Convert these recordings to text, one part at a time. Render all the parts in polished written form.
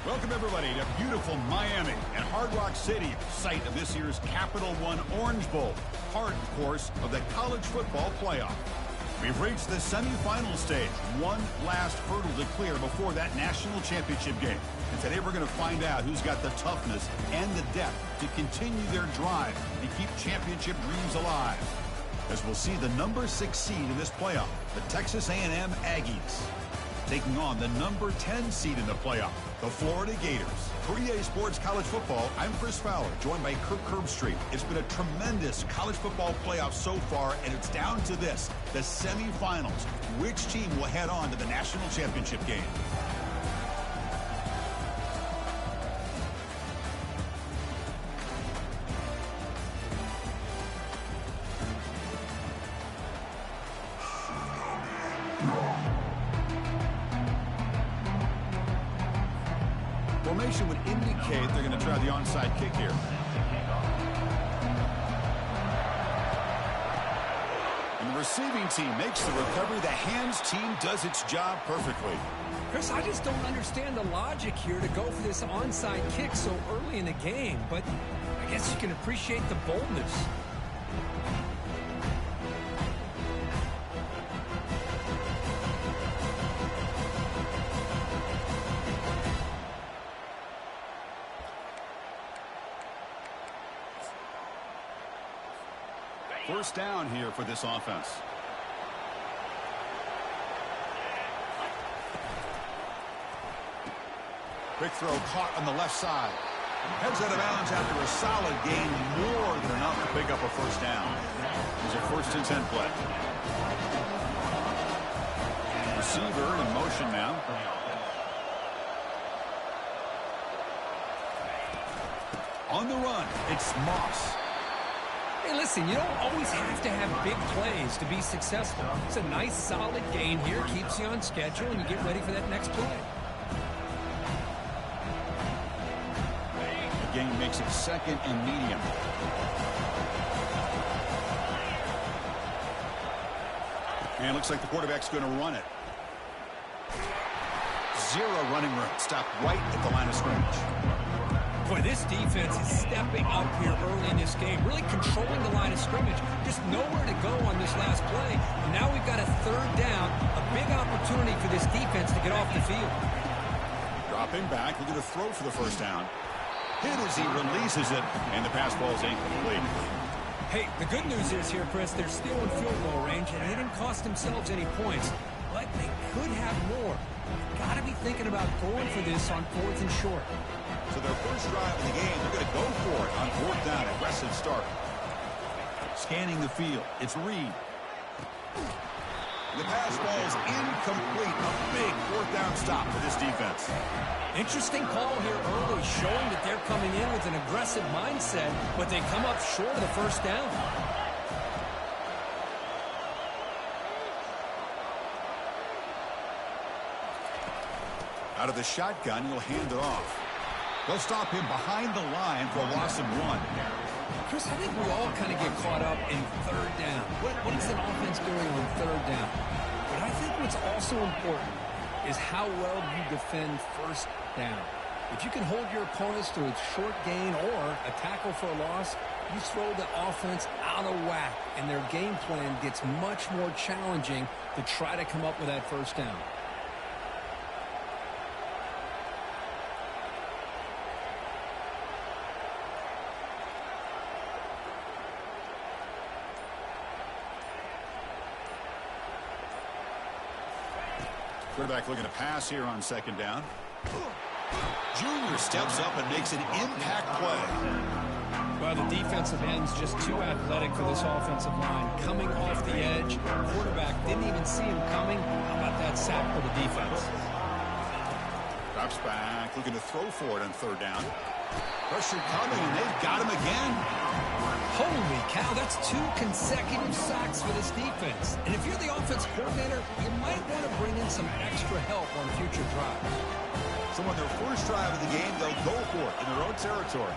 Welcome, everybody, to beautiful Miami and Hard Rock City, site of this year's Capital One Orange Bowl, part, of course, of the college football playoff. We've reached the semifinal stage, one last hurdle to clear before that national championship game. And today we're going to find out who's got the toughness and the depth to continue their drive and keep championship dreams alive. As we'll see the number 6 seed in this playoff, the Texas A&M Aggies, taking on the number 10 seed in the playoff, the Florida Gators. For EA Sports College Football, I'm Chris Fowler, joined by Kirk Herbstreit. It's been a tremendous college football playoff so far, and it's down to this, the semifinals. Which team will head on to the national championship game? Formation would indicate they're going to try the onside kick here. And the receiving team makes the recovery. The hands team does its job perfectly. Chris, I just don't understand the logic here to go for this onside kick so early in the game, but I guess you can appreciate the boldness. First down here for this offense. Quick throw caught on the left side. Heads out of bounds after a solid gain, more than enough to pick up a first down. It's a 1st and 10 play. Receiver in motion now. On the run, it's Moss. Hey, listen, you don't always have to have big plays to be successful. It's a nice, solid gain here, keeps you on schedule, and you get ready for that next play. The gain makes it 2nd and medium. And it looks like the quarterback's going to run it. Zero running room. Stopped right at the line of scrimmage. Boy, this defense is stepping up here early in this game, really controlling the line of scrimmage. Just nowhere to go on this last play. And now we've got a 3rd down, a big opportunity for this defense to get off the field. Dropping back, looking to throw for the first down. Hit as he releases it, and the pass ball is incomplete. Hey, the good news is here, Chris, they're still in field goal range, and they didn't cost themselves any points. But they could have more. Got to be thinking about going for this on 4th and short. So their first drive of the game, they're going to go for it on 4th down. Aggressive start. Scanning the field. It's Reed. The pass ball is incomplete. A big 4th down stop for this defense. Interesting call here early, showing that they're coming in with an aggressive mindset, but they come up short of the first down. Out of the shotgun, he'll hand it off. They'll stop him behind the line for a loss of 1. Chris, I think we all kind of get caught up in 3rd down. What is an offense doing on 3rd down? But I think what's also important is how well you defend 1st down. If you can hold your opponents to a short gain or a tackle for a loss, you throw the offense out of whack, and their game plan gets much more challenging to try to come up with that 1st down. Quarterback looking to pass here on 2nd down. Junior steps up and makes an impact play. Well, the defensive end's just too athletic for this offensive line. Coming off the edge, quarterback didn't even see him coming. How about that sack for the defense? Drops back, looking to throw for it on 3rd down. Pressure coming, and they've got him again. Holy cow, that's 2 consecutive sacks for this defense. And if you're the offense coordinator, you might want to bring in some extra help on future drives. So on their first drive of the game, they'll go for it in their own territory.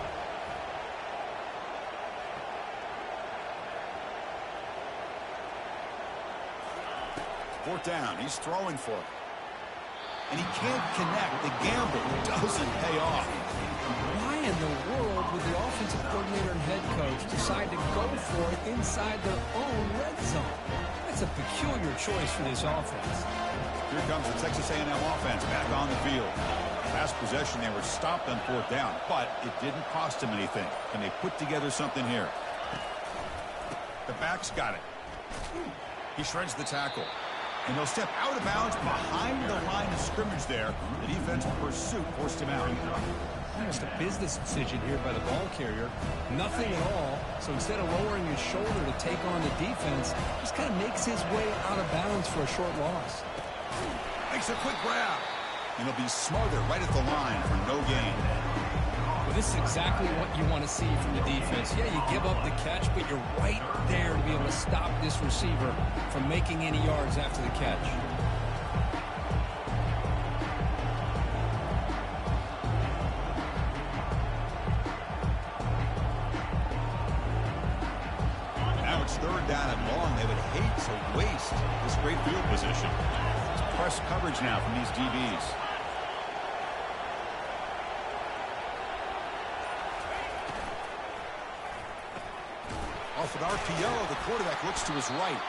Fourth down. He's throwing for it. and he can't connect. The gamble doesn't pay off. Why in the world would the offensive coordinator and head coach decide to go for it inside their own red zone? That's a peculiar choice for this offense. Here comes the Texas A&M offense back on the field. Last possession, they were stopped on 4th down, but it didn't cost them anything. Can they put together something here? The back's got it. He shreds the tackle. And he'll step out of bounds behind the line of scrimmage there. The defensive pursuit forced him out. Almost a business decision here by the ball carrier. Nothing at all. So instead of lowering his shoulder to take on the defense, just kind of makes his way out of bounds for a short loss. Makes a quick grab. And he'll be smothered right at the line for no gain. Well, this is exactly what you want to see from the defense. Yeah, you give up the catch, but you're right there to be able to stop this receiver from making any yards after the catch. Now it's 3rd down and long. They would hate to waste this great field position. It's press coverage now from these DBs. Off an RPO, the quarterback looks to his right.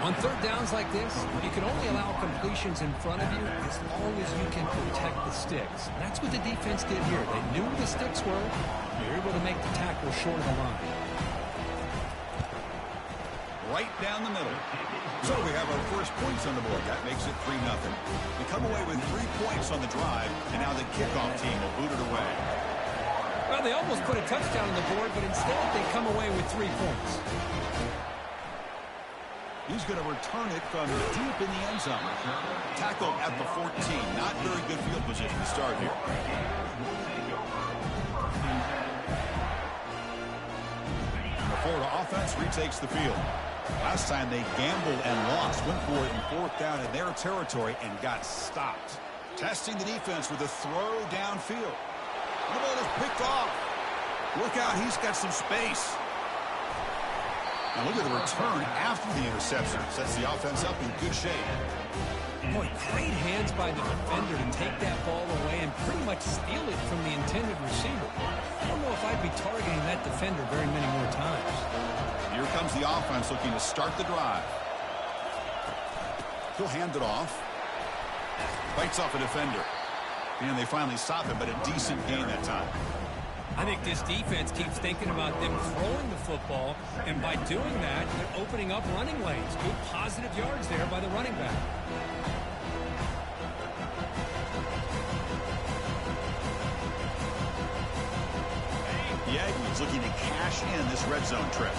On 3rd downs like this, you can only allow completions in front of you as long as you can protect the sticks. And that's what the defense did here. They knew where the sticks were. They were able to make the tackle short of the line. Right down the middle. So we have our first points on the board. That makes it 3-0. We come away with 3 points on the drive, and now the kickoff team will boot it away. Well, they almost put a touchdown on the board, but instead they come away with 3 points. He's going to return it from deep in the end zone. Tackled at the 14. Not very good field position to start here. And the Florida offense retakes the field. Last time they gambled and lost. Went for it in 4th down in their territory and got stopped. Testing the defense with a throw downfield. The ball is picked off. Look out, he's got some space. Now look at the return after the interception. Sets the offense up in good shape. Boy, great hands by the defender to take that ball away and pretty much steal it from the intended receiver. I don't know if I'd be targeting that defender very many more times. Here comes the offense looking to start the drive. He'll hand it off. Bites off a defender. And they finally stop him, but a decent gain that time. I think this defense keeps thinking about them throwing the football, and by doing that, they're opening up running lanes. Good positive yards there by the running back. The Aggies looking to cash in this red zone trip.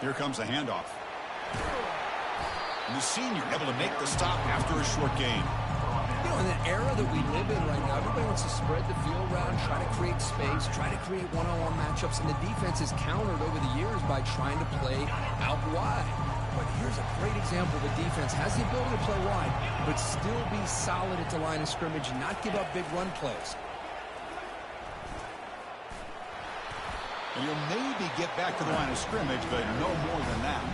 Here comes the handoff. And the senior able to make the stop after a short gain. You know, in the era that we live in right now, everybody wants to spread the field around, try to create space, try to create one-on-one matchups, and the defense is countered over the years by trying to play out wide. But here's a great example. The defense has the ability to play wide, but still be solid at the line of scrimmage and not give up big run plays. And he'll maybe get back to the line of scrimmage, but no more than that.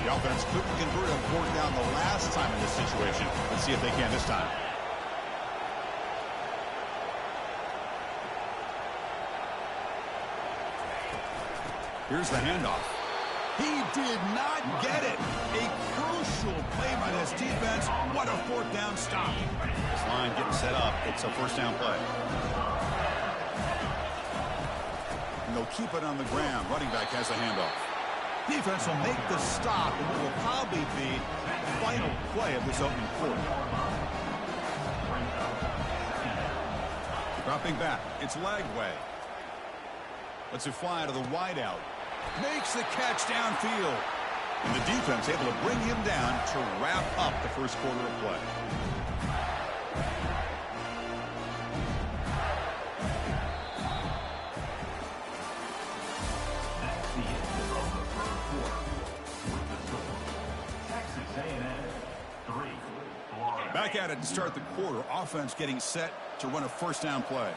The offense couldn't convert on 4th down the last time in this situation. Let's see if they can this time. Here's the handoff. He did not get it. A crucial play by this defense. What a 4th down stop. This line getting set up. It's a 1st down play. And they'll keep it on the ground. Running back has a handoff. Defense will make the stop, and it will probably be the final play of this opening quarter. Dropping back. It's Lagway. Lets it fly to the wideout. Makes the catch downfield. And the defense able to bring him down to wrap up the first quarter of play. That's the end of the first quarter. With the score, Texas A&M 3, Back at it to start the quarter. Offense getting set to run a first down play.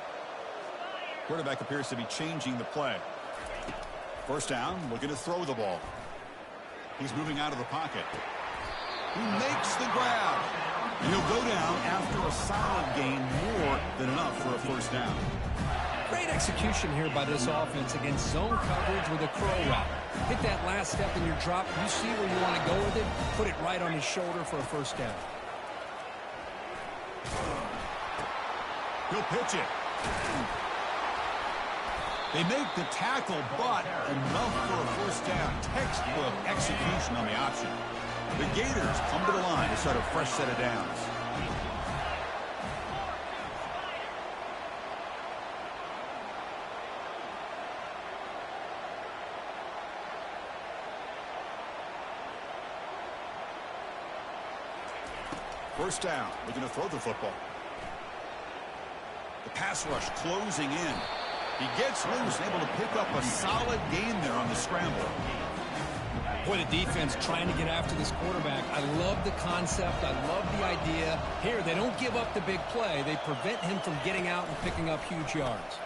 Quarterback appears to be changing the play. First down, looking to throw the ball. He's moving out of the pocket. He makes the grab. And he'll go down after a solid gain, more than enough for a first down. Great execution here by this offense against zone coverage with a crow route. Hit that last step in your drop. You see where you want to go with it. Put it right on his shoulder for a first down. He'll pitch it. They make the tackle, but enough for a first down. Textbook execution on the option. The Gators come to the line to start a fresh set of downs. First down, looking to throw the football. The pass rush closing in. He gets loose and able to pick up a solid gain there on the scramble. Boy, the defense trying to get after this quarterback. I love the concept. I love the idea. Here, they don't give up the big play. They prevent him from getting out and picking up huge yards.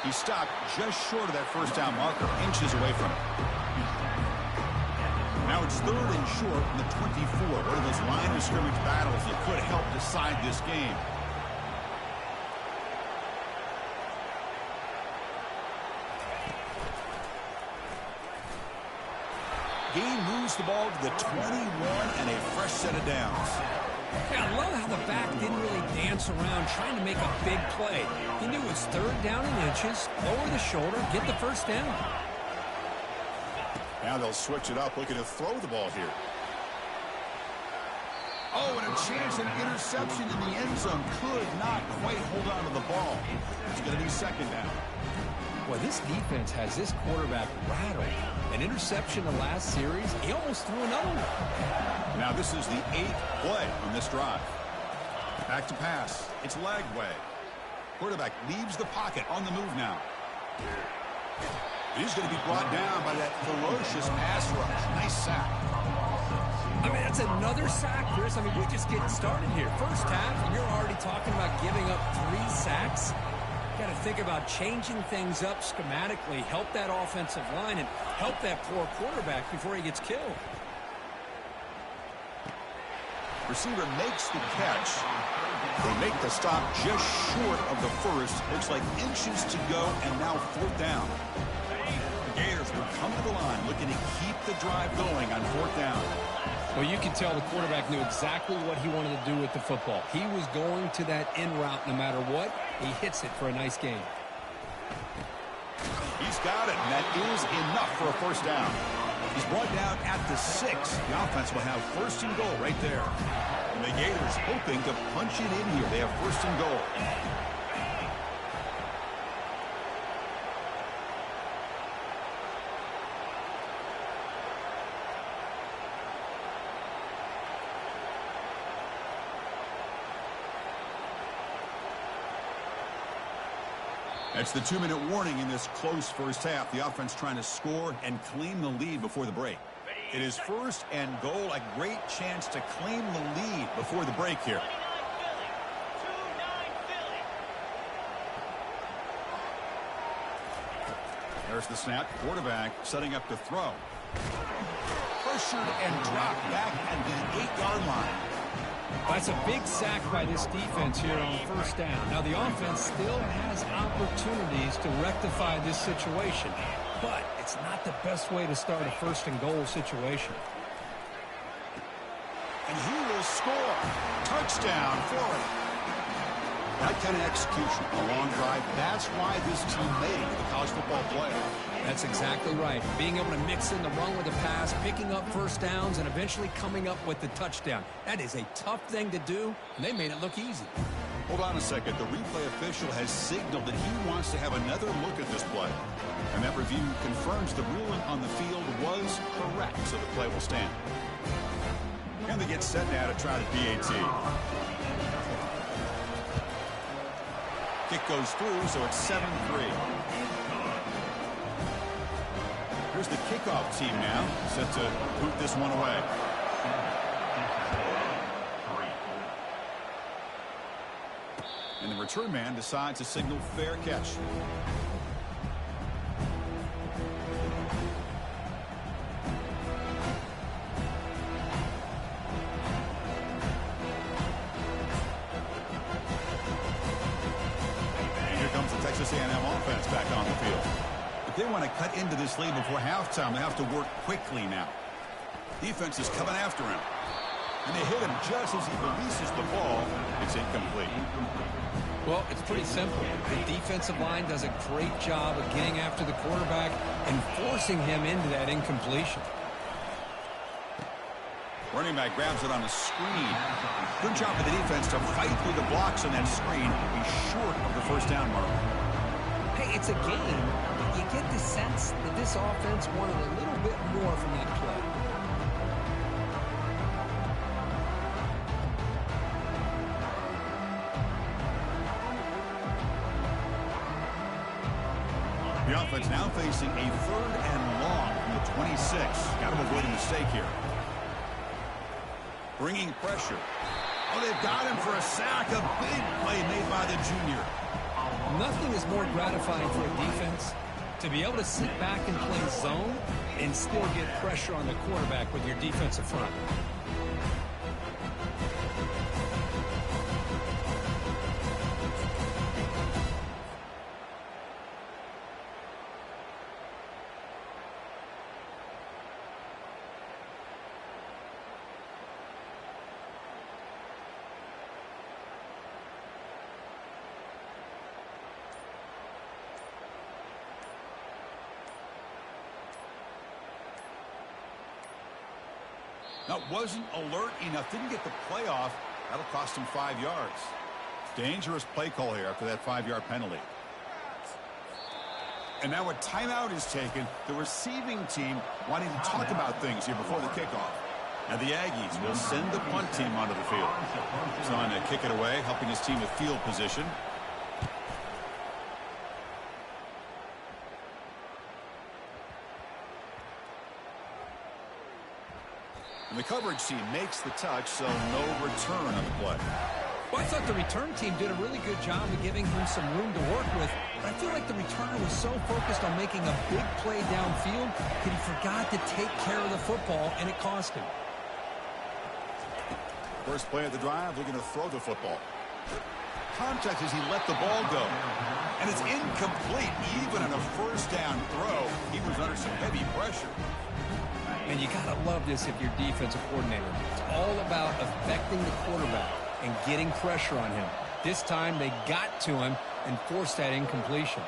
He stopped just short of that first down marker, inches away from it. Now it's third and short in the 24. One of those line of scrimmage battles that could help decide this game. Gain moves the ball to the 21 and a fresh set of downs. Yeah, I love how the back didn't really dance around trying to make a big play. He knew it was third down in inches, lower the shoulder, get the first down. Now they'll switch it up, looking to throw the ball here. Oh, and a chance at an interception in the end zone. Could not quite hold on to the ball. It's going to be second down. Boy, this defense has this quarterback rattled. An interception the last series, he almost threw another one. Now this is the 8th play on this drive. Back to pass. It's leg way. Quarterback leaves the pocket on the move now. He's going to be brought down by that ferocious pass rush. Nice sack. I mean, that's another sack, Chris. I mean, we're just getting started here. First half, and you're already talking about giving up 3 sacks. Got to think about changing things up schematically, help that offensive line, and help that poor quarterback before he gets killed. Receiver makes the catch. They make the stop just short of the first. Looks like inches to go, and now fourth down. The Gators will come to the line looking to keep the drive going on fourth down. Well, you can tell the quarterback knew exactly what he wanted to do with the football. He was going to that in route no matter what. He hits it for a nice gain. He's got it, and that is enough for a first down. He's brought down at the 6. The offense will have first and goal right there. And the Gators hoping to punch it in here. They have first and goal. That's the 2-minute warning in this close first half. The offense trying to score and claim the lead before the break. It is first and goal. A great chance to claim the lead before the break here. There's the snap. Quarterback setting up to throw. Pressured and dropped back at the 8-yard line. That's a big sack by this defense here on first down. Now, the offense still has opportunities to rectify this situation, but it's not the best way to start a first and goal situation. And he will score. Touchdown, Florida. That kind of execution, a long drive, that's why this team made the college football playoff. That's exactly right. Being able to mix in the run with the pass, picking up first downs, and eventually coming up with the touchdown. That is a tough thing to do, and they made it look easy. Hold on a second. The replay official has signaled that he wants to have another look at this play. And that review confirms the ruling on the field was correct, so the play will stand. And they get set now to try the PAT. Kick goes through, so it's 7-3. Here's the kickoff team now, set to boot this one away. And the return man decides to signal fair catch. Here comes the Texas A&M offense back on the field. If they want to cut into this lead before halftime, they have to work quickly now. Defense is coming after him. And they hit him just as he releases the ball. It's incomplete. Well, it's pretty simple. The defensive line does a great job of getting after the quarterback and forcing him into that incompletion. Running back grabs it on a screen. Good job of the defense to fight through the blocks on that screen. He's short of the first down mark. Hey, it's a game. You get the sense that this offense wanted a little bit more from that play. The offense now facing a 3rd and long from the 26. Got to avoid a mistake here. Bringing pressure. Oh, they've got him for a sack. A big play made by the junior. Nothing is more gratifying for a defense to be able to sit back and play zone and still get pressure on the quarterback with your defensive front. That wasn't alert enough. Didn't get the play off. That'll cost him 5 yards. Dangerous play call here after that 5-yard penalty. And now a timeout is taken. The receiving team wanting to talk about things here before the kickoff. And the Aggies will send the punt team onto the field. He's on to kick it away, helping his team with field position. And the coverage team makes the touch, so no return on the play. Well, I thought the return team did a really good job of giving him some room to work with. But I feel like the returner was so focused on making a big play downfield that he forgot to take care of the football, and it cost him. First play of the drive, looking to throw the football. Contact as he let the ball go. And it's incomplete, even on a first down throw. He was under some heavy pressure. And you got to love this if you're defensive coordinator. It's all about affecting the quarterback and getting pressure on him. This time they got to him and forced that incompletion.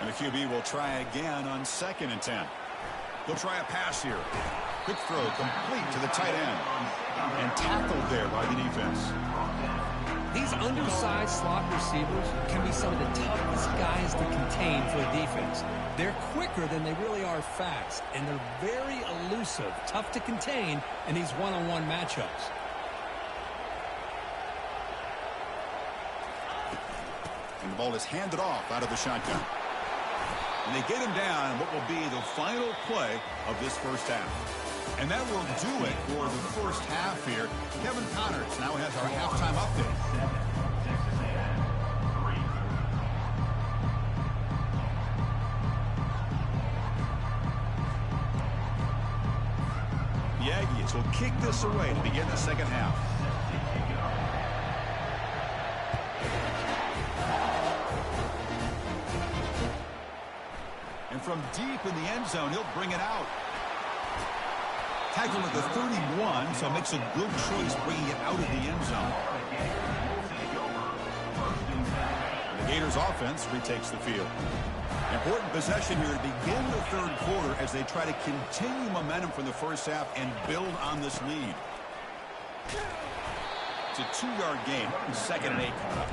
And the QB will try again on 2nd and 10. He'll try a pass here. Quick throw complete to the tight end. And tackled there by the defense. These undersized slot receivers can be some of the toughest guys to contain for a defense. They're quicker than they really are fast, and they're very elusive, tough to contain in these one-on-one matchups. And the ball is handed off out of the shotgun. And they get him down in what will be the final play of this first half. And that will do it for the first half here. Kevin Connors now has our halftime update. The Aggies will kick this away to begin the second half. And from deep in the end zone, he'll bring it out. Tackled at the 31, so makes a good choice bringing it out of the end zone. The Gators offense retakes the field. Important possession here to begin the third quarter as they try to continue momentum from the first half and build on this lead. It's a 2-yard gain. 2nd and 8 coming up.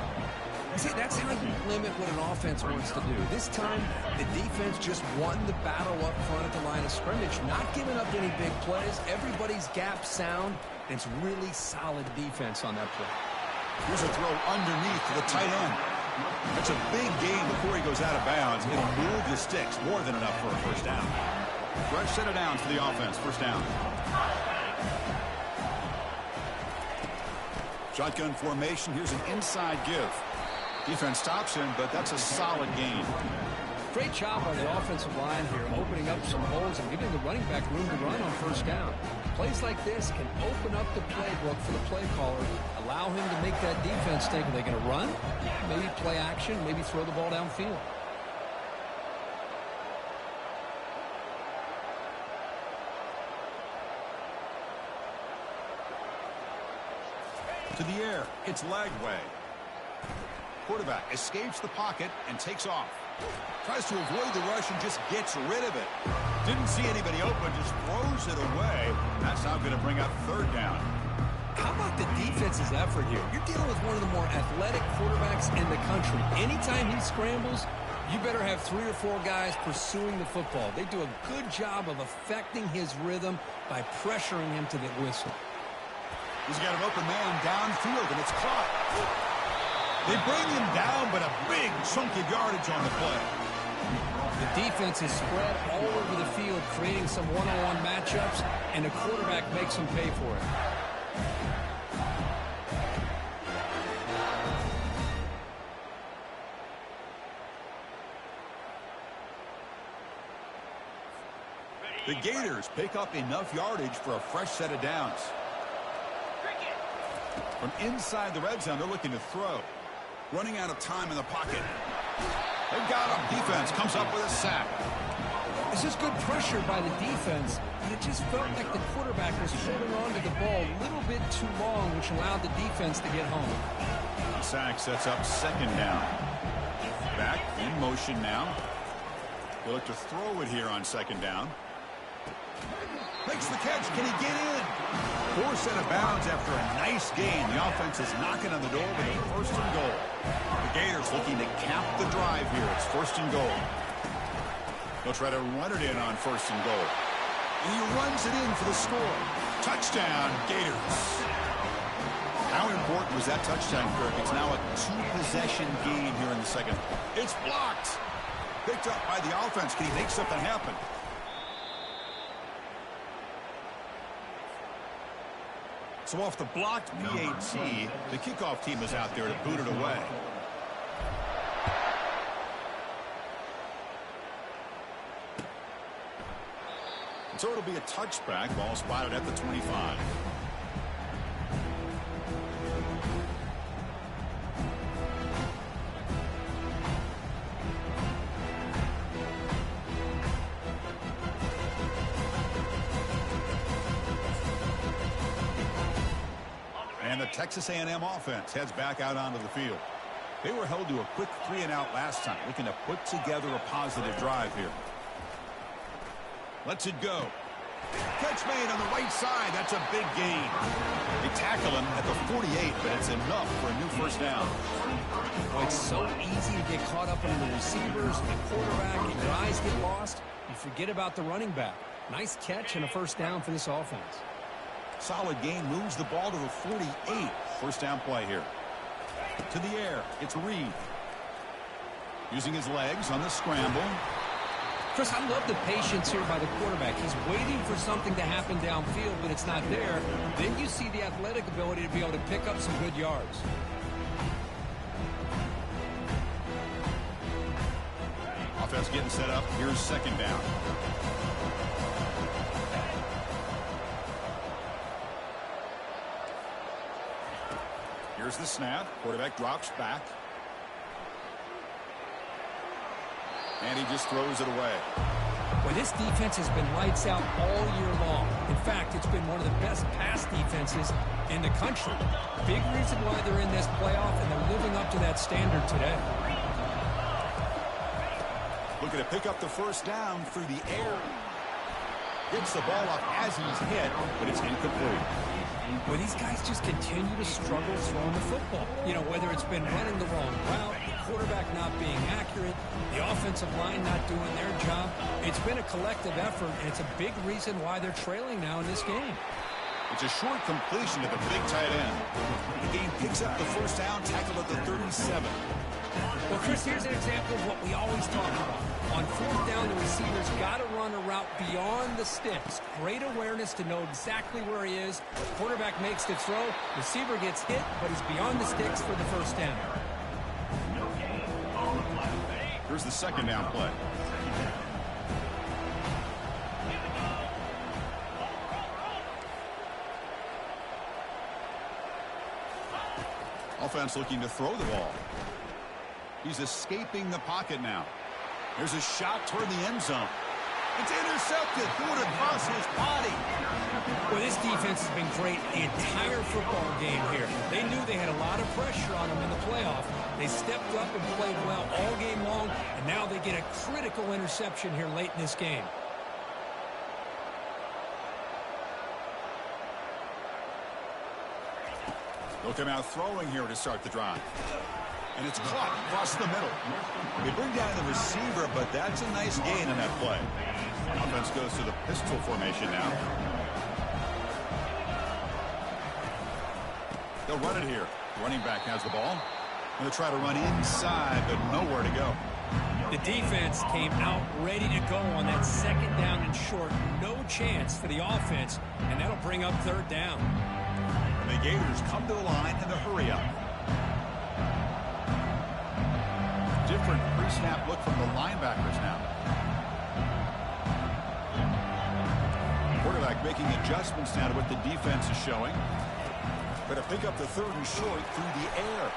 See, that's how you limit what an offense wants to do. This time, the defense just won the battle up front at the line of scrimmage, not giving up any big plays. Everybody's gap sound. It's really solid defense on that play. Here's a throw underneath to the tight end. That's a big gain before he goes out of bounds. It'll move the sticks, more than enough for a first down. Fresh set of downs for the offense, first down. Shotgun formation. Here's an inside give. Defense stops him, but that's a solid gain. Great job by the offensive line here, opening up some holes and giving the running back room to run on first down. Plays like this can open up the playbook for the play caller, allow him to make that defense think, are they going to run? Maybe play action, maybe throw the ball downfield. To the air, it's Lagway. Quarterback escapes the pocket and takes off. Tries to avoid the rush and just gets rid of it. Didn't see anybody open, just throws it away. That's now going to bring up third down. How about the defense's effort here? You're dealing with one of the more athletic quarterbacks in the country. Anytime he scrambles, you better have 3 or 4 guys pursuing the football. They do a good job of affecting his rhythm by pressuring him to the whistle. He's got an open man downfield, and it's caught. They bring him down, but a big chunk of yardage on the play. The defense is spread all over the field, creating some one-on-one matchups, and the quarterback makes them pay for it. The Gators pick up enough yardage for a fresh set of downs. From inside the red zone, they're looking to throw. Running out of time in the pocket. They've got him. Defense comes up with a sack. This is good pressure by the defense, but it just felt like the quarterback was holding on to the ball a little bit too long, which allowed the defense to get home. The sack sets up second down. Back in motion now. They look to throw it here on second down. Makes the catch. Can he get in? 4 set of bounds after a nice gain. The offense is knocking on the door with a first and goal. The Gators looking to cap the drive here. It's first and goal. They'll try to run it in on first and goal. And he runs it in for the score. Touchdown, Gators. How important was that touchdown, Kirk? It's now a 2-possession game here in the second. It's blocked. Picked up by the offense. Can he make something happen? So off the blocked PAT, the kickoff team is out there to boot it away. So it'll be a touchback, ball spotted at the 25. And the Texas A&M offense heads back out onto the field. They were held to a quick 3-and-out last time, looking to put together a positive drive here. Lets it go. Catch made on the right side. That's a big gain. They tackle him at the 48, but it's enough for a new first down. Well, it's so easy to get caught up in the receivers, the quarterback, and your eyes get lost. You forget about the running back. Nice catch and a first down for this offense. Solid gain, moves the ball to the 48. First down play here. To the air, it's Reed. Using his legs on the scramble. Chris, I love the patience here by the quarterback. He's waiting for something to happen downfield, but it's not there. Then you see the athletic ability to be able to pick up some good yards. Offense getting set up. Here's second down. Here's the snap. Quarterback drops back. And he just throws it away. Well, this defense has been lights out all year long. In fact, it's been one of the best pass defenses in the country. Big reason why they're in this playoff, and they're living up to that standard today. Looking to pick up the first down through the air. Gets the ball up as he's hit, but it's incomplete. Well, these guys just continue to struggle throwing the football. You know, whether it's been running the wrong route, the quarterback not being accurate, the offensive line not doing their job. It's been a collective effort, and it's a big reason why they're trailing now in this game. It's a short completion to the big tight end. The game picks up the first down, tackled at the 37. Well, Chris, here's an example of what we always talk about. On fourth down, the receiver's got to run a route beyond the sticks. Great awareness to know exactly where he is. Quarterback makes the throw. Receiver gets hit, but he's beyond the sticks for the first down. Here's the second down play. Offense looking to throw the ball. He's escaping the pocket now. There's a shot toward the end zone. It's intercepted. Threw it across his body. Well, this defense has been great the entire football game here. They knew they had a lot of pressure on them in the playoff. They stepped up and played well all game long, and now they get a critical interception here late in this game. They'll come out throwing here to start the drive. And it's caught across the middle. They bring down the receiver, but that's a nice gain in that play. Offense goes to the pistol formation now. They'll run it here. Running back has the ball. They'll try to run inside, but nowhere to go. The defense came out ready to go on that second down and short. No chance for the offense, and that'll bring up third down. The Gators come to the line in the hurry up. Different pre-snap look from the linebackers now. Quarterback making adjustments now to what the defense is showing. Going to pick up the third and short through the air.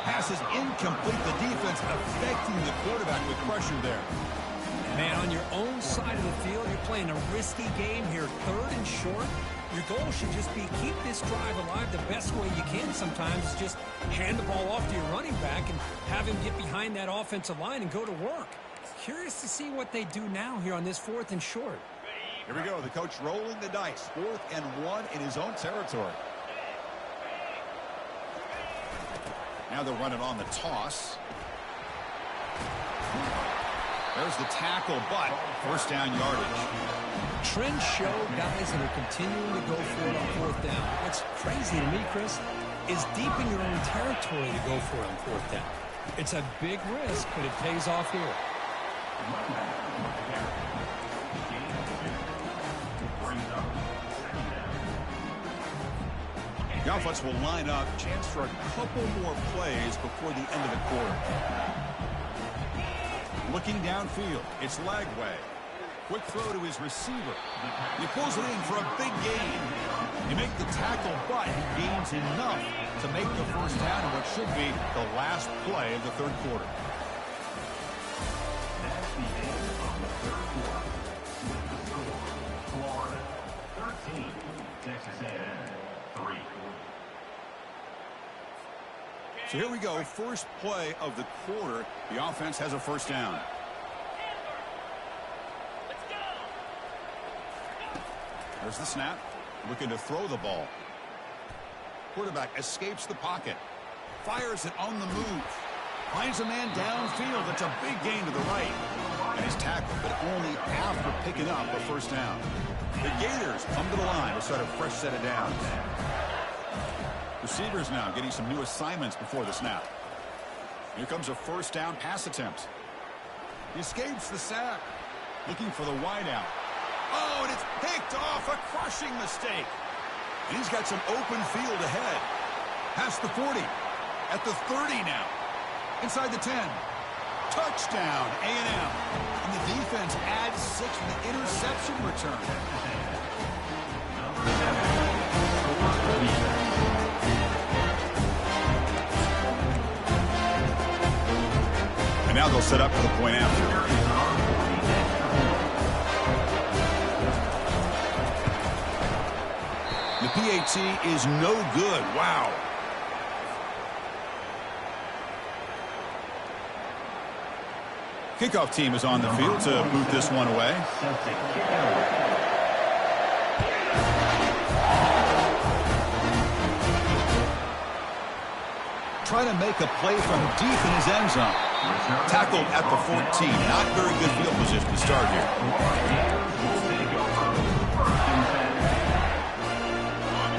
Pass is incomplete. The defense affecting the quarterback with pressure there. Man, on your own side of the field, you're playing a risky game here. Third and short. Your goal should just be keep this drive alive the best way you can sometimes. Is just hand the ball off to your running back and have him get behind that offensive line and go to work. Curious to see what they do now here on this fourth and short. Here we go. The coach rolling the dice. 4th and 1 in his own territory. Now they'll run it on the toss. There's the tackle, but first down yardage. Trends show guys that are continuing to go for it on fourth down. What's crazy to me, Chris, is deep in your own territory to go for it on fourth down. It's a big risk, but it pays off here. The offense will line up. Chance for a couple more plays before the end of the quarter. Looking downfield. It's Lagway. Quick throw to his receiver. He pulls it in for a big gain. You make the tackle, but gains enough to make the first down in what should be the last play of the third quarter. That's the end of the third quarter. Florida 13, Texas A&M 3. So here we go. First play of the quarter. The offense has a first down. There's the snap. Looking to throw the ball. Quarterback escapes the pocket. Fires it on the move. Finds a man downfield. That's a big gain to the right. And he's tackled, but only after picking up a first down. The Gators come to the line to start a fresh set of downs. Receivers now getting some new assignments before the snap. Here comes a first down pass attempt. He escapes the sack. Looking for the wideout. Oh, and it's picked off. A crushing mistake. And he's got some open field ahead. Past the 40. At the 30 now. Inside the 10. Touchdown, A&M. And the defense adds 6 with the interception return. And now they'll set up for the point after. The PAT is no good. Wow. Kickoff team is on the field to boot this one away. Trying to make a play from deep in his end zone. Tackled at the 14. Not very good field position to start here.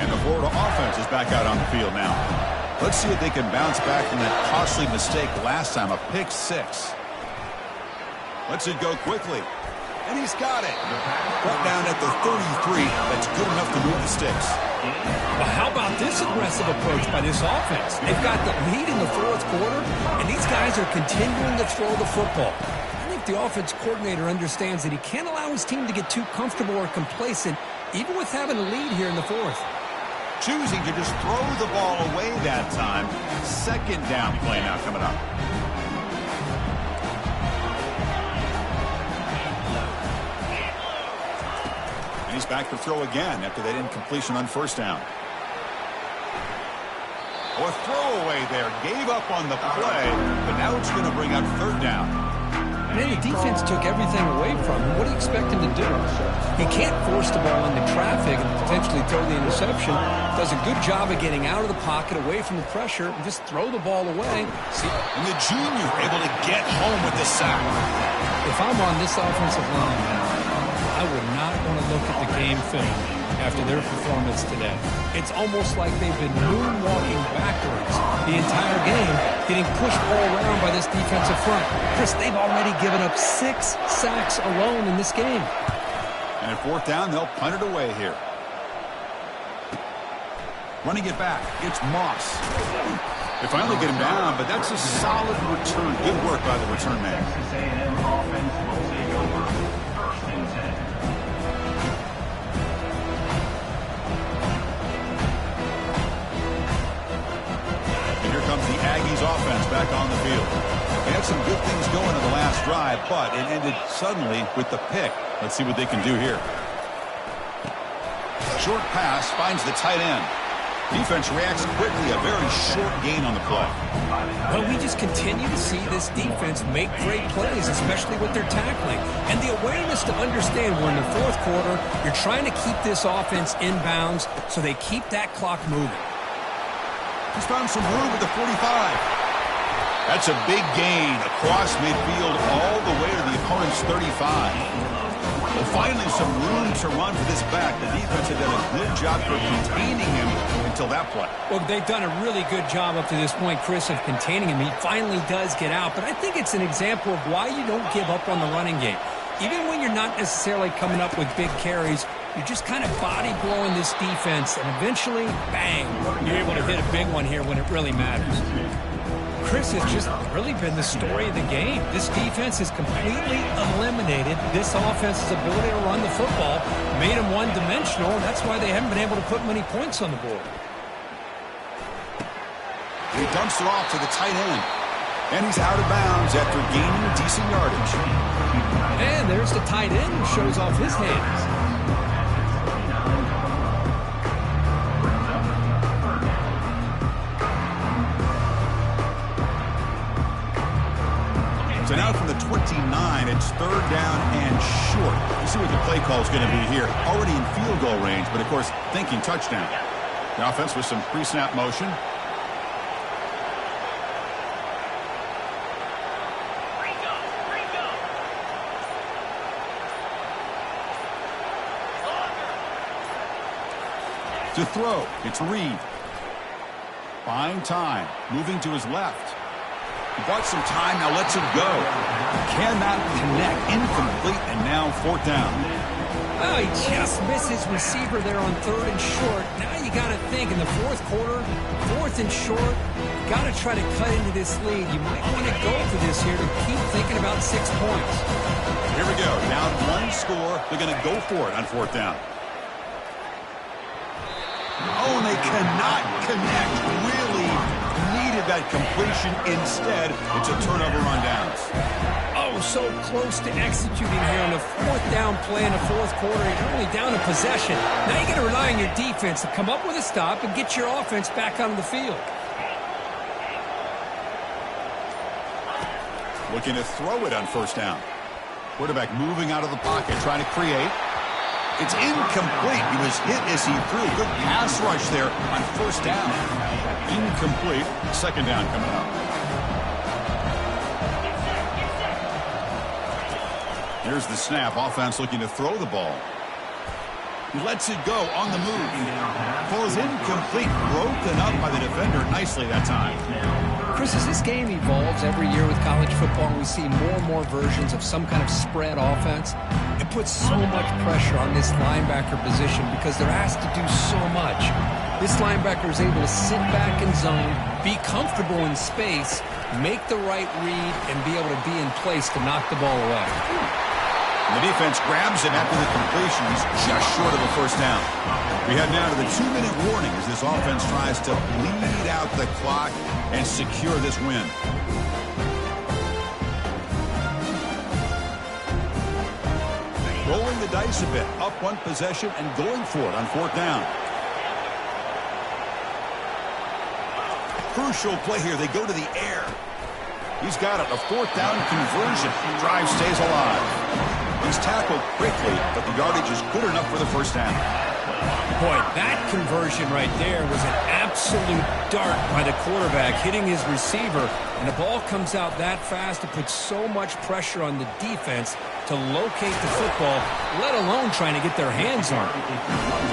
And the Florida offense is back out on the field now. Let's see if they can bounce back from that costly mistake last time, a pick six. Lets it go quickly. And he's got it. Brought down at the 33. That's good enough to move the sticks. Well, how about this aggressive approach by this offense? They've got the lead in the fourth quarter, and these guys are continuing to throw the football. I think the offense coordinator understands that he can't allow his team to get too comfortable or complacent, even with having a lead here in the fourth. Choosing to just throw the ball away that time. Second down play now coming up. And he's back to throw again after that incompletion on first down. Oh, a throwaway there. Gave up on the play, but now it's going to bring up third down. Man, the defense took everything away from him. What do you expect him to do? He can't force the ball into traffic and potentially throw the interception. Does a good job of getting out of the pocket, away from the pressure, and just throw the ball away. See, and the junior able to get home with the sack. If I'm on this offensive line, I would not want to look at the game film after their performance today. It's almost like they've been moonwalking backwards the entire game, getting pushed all around by this defensive front. Chris, they've already given up 6 sacks alone in this game. And at fourth down, they'll punt it away here. Running it back, it's Moss. They finally get him down, but that's a solid return. Good work by the return man. Texas A&M offense will take over 1st and 10. And here comes the Aggies offense back on the field. They had some good things going in the last drive, but it ended suddenly with the pick. Let's see what they can do here. Short pass finds the tight end. Defense reacts quickly, a very short gain on the play. Well, we just continue to see this defense make great plays, especially with their tackling. And the awareness to understand we're in the fourth quarter, you're trying to keep this offense in bounds so they keep that clock moving. He's found some room at the 45. That's a big gain across midfield all the way to the opponent's 35. Well, finally some room to run for this back. The defense had done a good job for containing him until that play. Well, they've done a really good job up to this point, Chris, of containing him. He finally does get out, but I think it's an example of why you don't give up on the running game. Even when you're not necessarily coming up with big carries, you're just kind of body blowing this defense, and eventually, bang, you're able to hit a big one here when it really matters. Chris, has just really been the story of the game. This defense has completely eliminated this offense's ability to run the football, made them one-dimensional, and that's why they haven't been able to put many points on the board. He dumps it off to the tight end, and he's out of bounds after gaining decent yardage. And there's the tight end who shows off his hands. So now from the 29, it's third down and short. You see what the play call is going to be here. Already in field goal range, but of course thinking touchdown. The offense with some pre-snap motion. To throw, it's Reed. Buying time, moving to his left. He bought some time, now lets it go. Cannot connect, incomplete, and now fourth down. Oh, he just misses receiver there on third and short. Now you got to think in the fourth quarter, fourth and short, got to try to cut into this lead. You might want to go for this here to keep thinking about 6 points. Here we go, down one score. They're going to go for it on fourth down. Oh, and they cannot connect. Really needed that completion. Instead, it's a turnover on downs. Oh, so close to executing here on the fourth down play in the fourth quarter. You're only down a possession. Now you got to rely on your defense to come up with a stop and get your offense back on the field. Looking to throw it on first down. Quarterback moving out of the pocket, trying to create. It's incomplete. He was hit as he threw. Good pass rush there on first down. Incomplete. Second down coming up. Here's the snap. Offense looking to throw the ball. He lets it go on the move. Falls incomplete, broken up by the defender nicely that time. Chris, as this game evolves every year with college football, we see more and more versions of some kind of spread offense. It puts so much pressure on this linebacker position because they're asked to do so much. This linebacker is able to sit back in zone, be comfortable in space, make the right read, and be able to be in place to knock the ball away. The defense grabs him after the completion. He's just short of a first down. We head now to the 2-minute warning as this offense tries to bleed out the clock and secure this win. Rolling the dice a bit, up one possession and going for it on fourth down. Crucial play here. They go to the air. He's got it. A fourth down conversion. Drive stays alive. He's tackled quickly, but the yardage is good enough for the first down. Boy, that conversion right there was an absolute dart by the quarterback, hitting his receiver, and the ball comes out that fast. It puts so much pressure on the defense to locate the football, let alone trying to get their hands on it.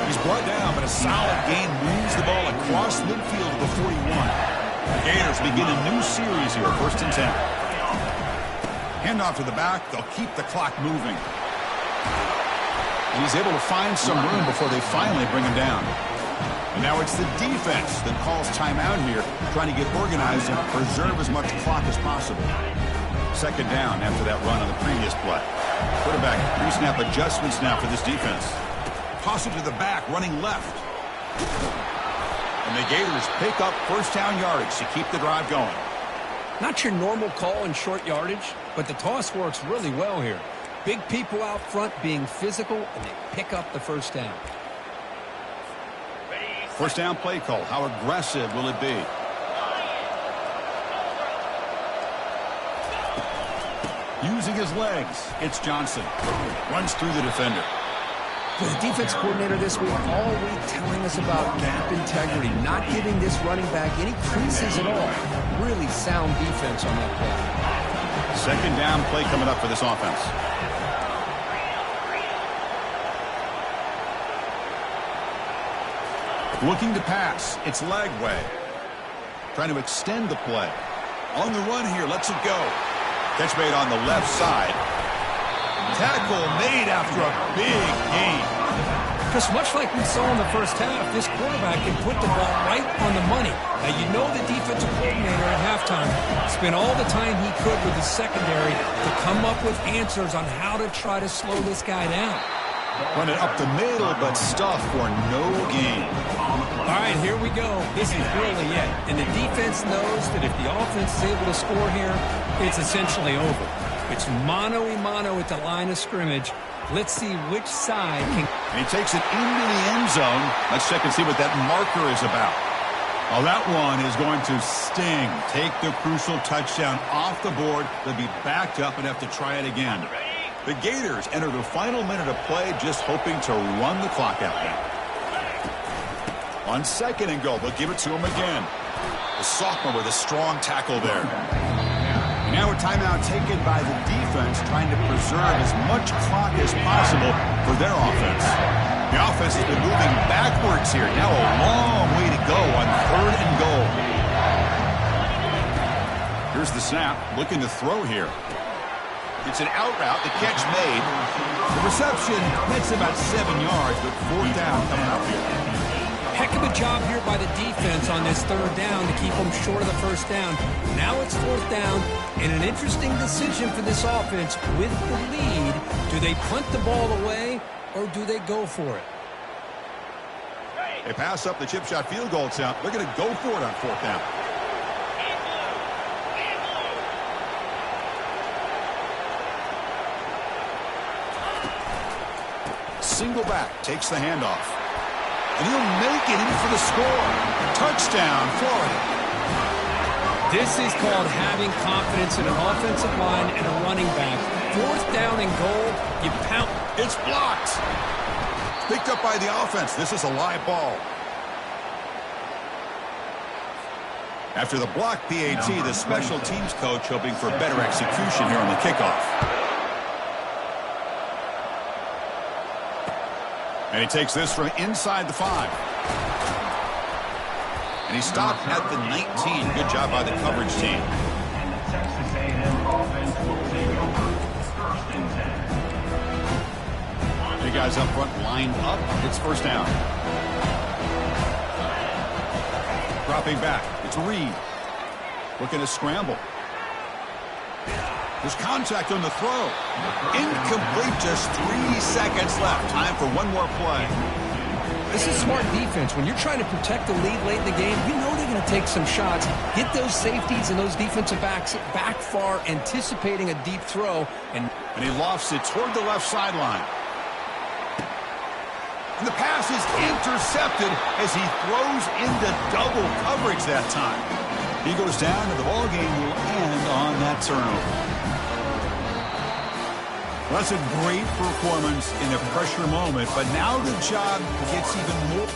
He's brought down, but a solid gain moves the ball across midfield to the 41. The Gators begin a new series here, 1st and 10. Handoff to the back. They'll keep the clock moving. And he's able to find some room before they finally bring him down. And now it's the defense that calls timeout here, trying to get organized and preserve as much clock as possible. Second down after that run on the previous play. Quarterback pre-snap adjustments now for this defense. Toss it to the back, running left. And the Gators pick up first down yardage to keep the drive going. Not your normal call in short yardage, but the toss works really well here. Big people out front being physical, and they pick up the first down. First down play call. How aggressive will it be? Using his legs, it's Johnson. Runs through the defender. The defense coordinator this week all week telling us about gap integrity, not giving this running back any creases at all. Really sound defense on that play. Second down play coming up for this offense. Looking to pass. It's Lagway. Trying to extend the play. On the run here. Lets it go. Catch made on the left side. Tackle made after a big gain. Because much like we saw in the first half, this quarterback can put the ball right on the money. Now, you know the defensive coordinator at halftime spent all the time he could with his secondary to come up with answers on how to try to slow this guy down. Run it up the middle, but stuff for no gain. All right, here we go. This is really it. And the defense knows that if the offense is able to score here, it's essentially over. It's mano-a-mano at the line of scrimmage. Let's see which side can... And he takes it into the end zone. Let's check and see what that marker is about. Oh, that one is going to sting. Take the crucial touchdown off the board. They'll be backed up and have to try it again. The Gators enter the final minute of play, just hoping to run the clock out now. On second and goal, they'll give it to him again. The sophomore with a strong tackle there. Now a timeout taken by the defense, trying to preserve as much clock as possible for their offense. The offense has been moving backwards here. Now a long way to go on third and goal. Here's the snap, looking to throw here. It's an out route, the catch made. The reception, that's about 7 yards, but fourth down coming up here. Heck of a job here by the defense on this third down to keep them short of the first down. Now it's fourth down, and an interesting decision for this offense with the lead. Do they punt the ball away, or do they go for it? They pass up the chip shot field goal attempt. They're going to go for it on fourth down. Single back, takes the handoff. And he'll make it in for the score. Touchdown, Florida. This is called having confidence in an offensive line and a running back. Fourth down and goal, you pound. It's blocked. Picked up by the offense. This is a live ball. After the block PAT, the special teams coach hoping for better execution here on the kickoff. And he takes this from inside the 5. And he stopped at the 19. Good job by the coverage team. And the Texas A&M offense will take over 1st and 10. The guys up front lined up. It's first down. Dropping back. It's Reed. Looking to scramble. There's contact on the throw. Incomplete. Just 3 seconds left. Time for one more play. This is smart defense. When you're trying to protect the lead late in the game, you know they're going to take some shots. Get those safeties and those defensive backs back far, anticipating a deep throw. And he lofts it toward the left sideline. And the pass is intercepted as he throws into double coverage that time. He goes down, and the ball game will end on that turnover. Well, that's a great performance in a pressure moment, but now the job gets even more.